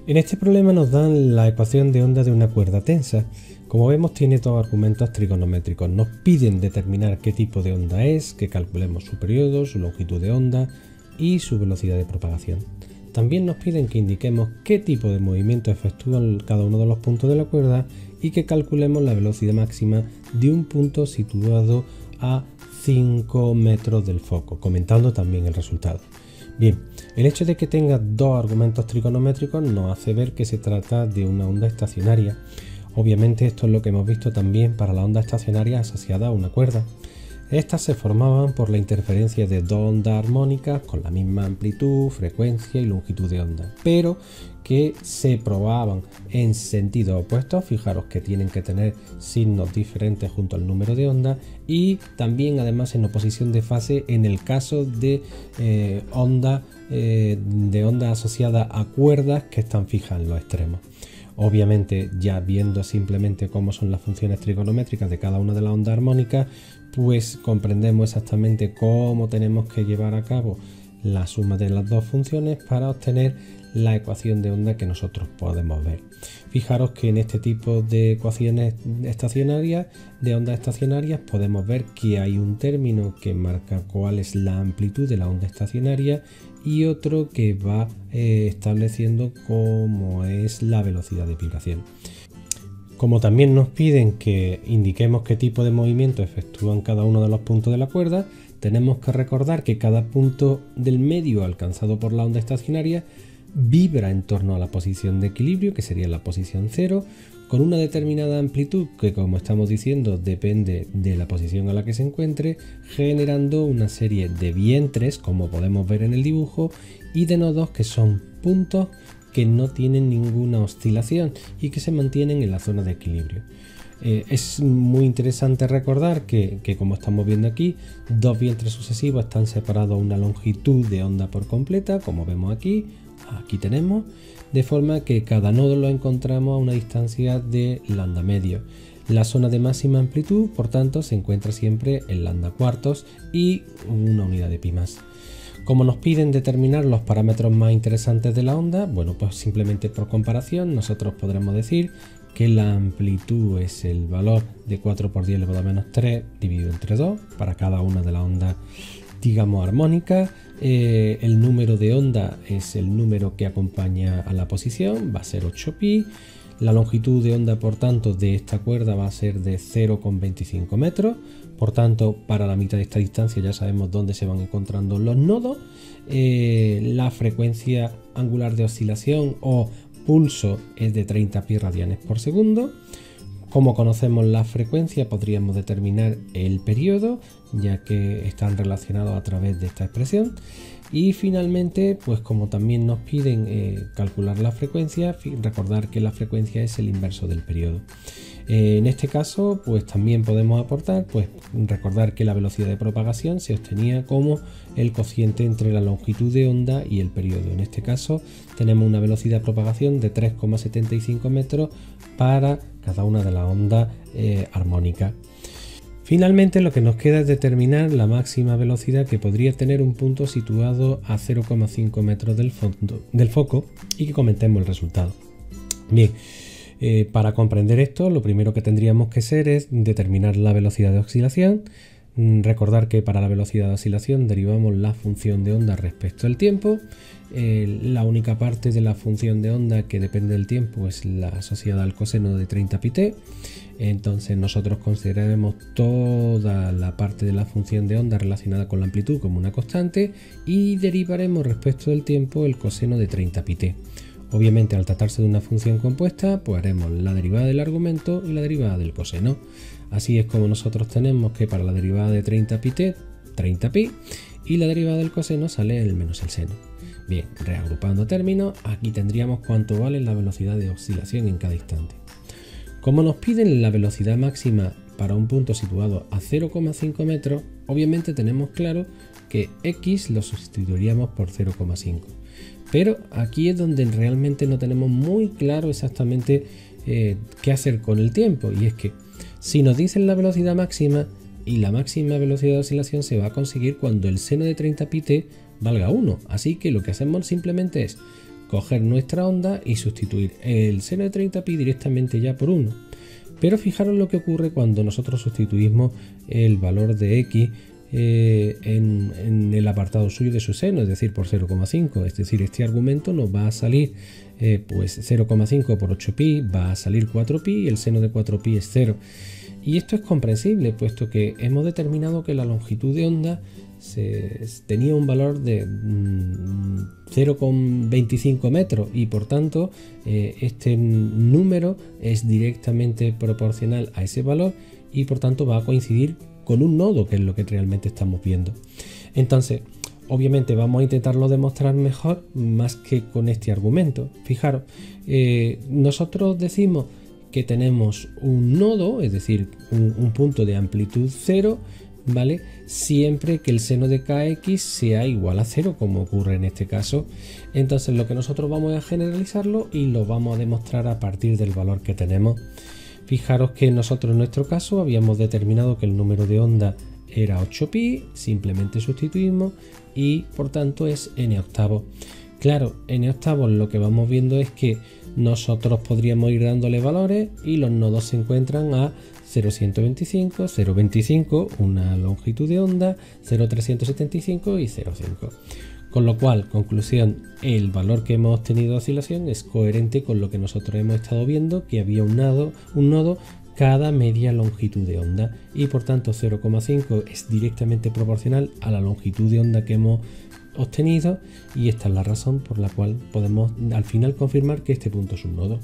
En este problema nos dan la ecuación de onda de una cuerda tensa. Como vemos, tiene dos argumentos trigonométricos. Nos piden determinar qué tipo de onda es, que calculemos su periodo, su longitud de onda y su velocidad de propagación. También nos piden que indiquemos qué tipo de movimiento efectúan cada uno de los puntos de la cuerda y que calculemos la velocidad máxima de un punto situado a 5 metros del foco, comentando también el resultado. Bien, el hecho de que tenga dos argumentos trigonométricos nos hace ver que se trata de una onda estacionaria. Obviamente esto es lo que hemos visto también para la onda estacionaria asociada a una cuerda. Estas se formaban por la interferencia de dos ondas armónicas con la misma amplitud, frecuencia y longitud de onda, pero que se probaban en sentido opuesto. Fijaros que tienen que tener signos diferentes junto al número de onda y también además en oposición de fase en el caso de onda asociada a cuerdas que están fijas en los extremos. Obviamente, ya viendo simplemente cómo son las funciones trigonométricas de cada una de las ondas armónicas, pues comprendemos exactamente cómo tenemos que llevar a cabo la suma de las dos funciones para obtener la ecuación de onda que nosotros podemos ver. Fijaros que en este tipo de ecuaciones estacionarias, de ondas estacionarias, podemos ver que hay un término que marca cuál es la amplitud de la onda estacionaria y otro que va estableciendo cómo es la velocidad de vibración. Como también nos piden que indiquemos qué tipo de movimiento efectúan cada uno de los puntos de la cuerda, tenemos que recordar que cada punto del medio alcanzado por la onda estacionaria vibra en torno a la posición de equilibrio, que sería la posición 0, con una determinada amplitud que, como estamos diciendo, depende de la posición a la que se encuentre, generando una serie de vientres, como podemos ver en el dibujo, y de nodos que son puntos que no tienen ninguna oscilación y que se mantienen en la zona de equilibrio. Es muy interesante recordar que como estamos viendo aquí, dos vientres sucesivos están separados a una longitud de onda por completa, como vemos aquí tenemos, de forma que cada nodo lo encontramos a una distancia de lambda medio. La zona de máxima amplitud, por tanto, se encuentra siempre en lambda cuartos y una unidad de pi más. Como nos piden determinar los parámetros más interesantes de la onda, bueno, pues simplemente por comparación nosotros podremos decir que la amplitud es el valor de 4 por 10 elevado a menos 3 dividido entre 2 para cada una de las ondas, digamos, armónicas. El número de onda es el número que acompaña a la posición, va a ser 8pi. La longitud de onda, por tanto, de esta cuerda va a ser de 0,25 metros. Por tanto, para la mitad de esta distancia ya sabemos dónde se van encontrando los nodos. La frecuencia angular de oscilación o pulso es de 30 pi radianes por segundo. Como conocemos la frecuencia, podríamos determinar el periodo, ya que están relacionados a través de esta expresión. Y finalmente, pues como también nos piden calcular la frecuencia, recordar que la frecuencia es el inverso del periodo. En este caso, pues también podemos aportar, pues recordar que la velocidad de propagación se obtenía como el cociente entre la longitud de onda y el periodo. En este caso, tenemos una velocidad de propagación de 3,75 metros para cada una de las ondas armónicas. Finalmente, lo que nos queda es determinar la máxima velocidad que podría tener un punto situado a 0,5 metros del foco y que comentemos el resultado. Bien, para comprender esto, lo primero que tendríamos que hacer es determinar la velocidad de oscilación. Recordar que para la velocidad de oscilación derivamos la función de onda respecto al tiempo. La única parte de la función de onda que depende del tiempo es la asociada al coseno de 30 pi-t. Entonces nosotros consideraremos toda la parte de la función de onda relacionada con la amplitud como una constante y derivaremos respecto del tiempo el coseno de 30 pi-t. Obviamente, al tratarse de una función compuesta, pues haremos la derivada del argumento y la derivada del coseno. Así es como nosotros tenemos que para la derivada de 30 pi-t, 30 pi, y la derivada del coseno sale el menos el seno. Bien, reagrupando términos, aquí tendríamos cuánto vale la velocidad de oscilación en cada instante. Como nos piden la velocidad máxima para un punto situado a 0,5 metros, obviamente tenemos claro que x lo sustituiríamos por 0,5. Pero aquí es donde realmente no tenemos muy claro exactamente qué hacer con el tiempo. Y es que si nos dicen la velocidad máxima, y la máxima velocidad de oscilación se va a conseguir cuando el seno de 30 pt valga 1. Así que lo que hacemos simplemente es coger nuestra onda y sustituir el seno de 30 pi directamente ya por 1. Pero fijaros lo que ocurre cuando nosotros sustituimos el valor de x en el apartado suyo de su seno, es decir, por 0,5. Es decir, este argumento nos va a salir pues 0,5 por 8pi, va a salir 4pi y el seno de 4pi es 0. Y esto es comprensible, puesto que hemos determinado que la longitud de onda tenía un valor de 0,25 metros y por tanto este número es directamente proporcional a ese valor y por tanto va a coincidir con un nodo, que es lo que realmente estamos viendo. Entonces, obviamente vamos a intentarlo demostrar mejor más que con este argumento. Fijaros, nosotros decimos que tenemos un nodo, es decir, un punto de amplitud 0, ¿vale? Siempre que el seno de kx sea igual a 0, como ocurre en este caso. Entonces lo que nosotros vamos a generalizarlo y lo vamos a demostrar a partir del valor que tenemos. Fijaros que nosotros en nuestro caso habíamos determinado que el número de onda era 8pi, simplemente sustituimos y por tanto es n octavos. Claro, n octavos lo que vamos viendo es que nosotros podríamos ir dándole valores y los nodos se encuentran a 0,125, 0,25, una longitud de onda, 0,375 y 0,5. Con lo cual, conclusión, el valor que hemos obtenido de oscilación es coherente con lo que nosotros hemos estado viendo, que había un nodo cada media longitud de onda y por tanto 0,5 es directamente proporcional a la longitud de onda que hemos obtenido y esta es la razón por la cual podemos al final confirmar que este punto es un nodo.